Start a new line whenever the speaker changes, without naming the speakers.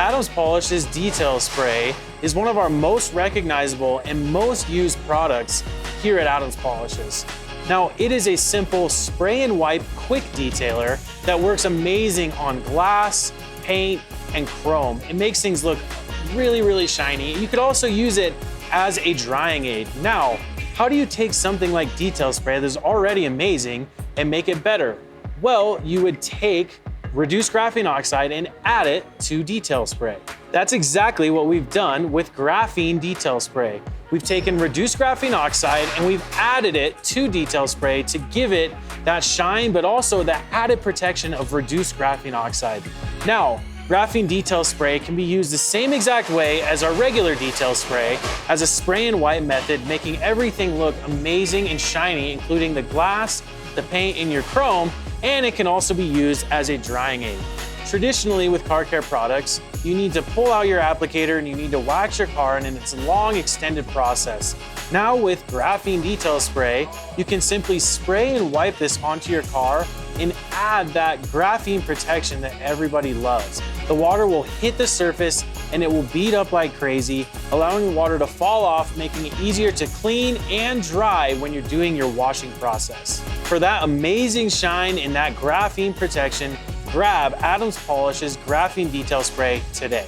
Adams Polish's detail spray is one of our most recognizable and most used products here at Adams Polishes. Now, it is a simple spray and wipe quick detailer that works amazing on glass, paint, and chrome. It makes things look really, really shiny. You could also use it as a drying aid. Now, how do you take something like detail spray that's already amazing and make it better? Well, you would take reduced graphene oxide and add it to detail spray. That's exactly what we've done with graphene detail spray. We've taken reduced graphene oxide and we've added it to detail spray to give it that shine, but also the added protection of reduced graphene oxide. Now, graphene detail spray can be used the same exact way as our regular detail spray as a spray and wipe method, making everything look amazing and shiny, including the glass, the paint, and your chrome, and it can also be used as a drying aid. Traditionally, with car care products, you need to pull out your applicator and you need to wax your car, and it's a long, extended process. Now with graphene detail spray, you can simply spray and wipe this onto your car and add that graphene protection that everybody loves. The water will hit the surface and it will bead up like crazy, allowing the water to fall off, making it easier to clean and dry when you're doing your washing process. For that amazing shine and that graphene protection, grab Adams Polish's graphene detail spray today.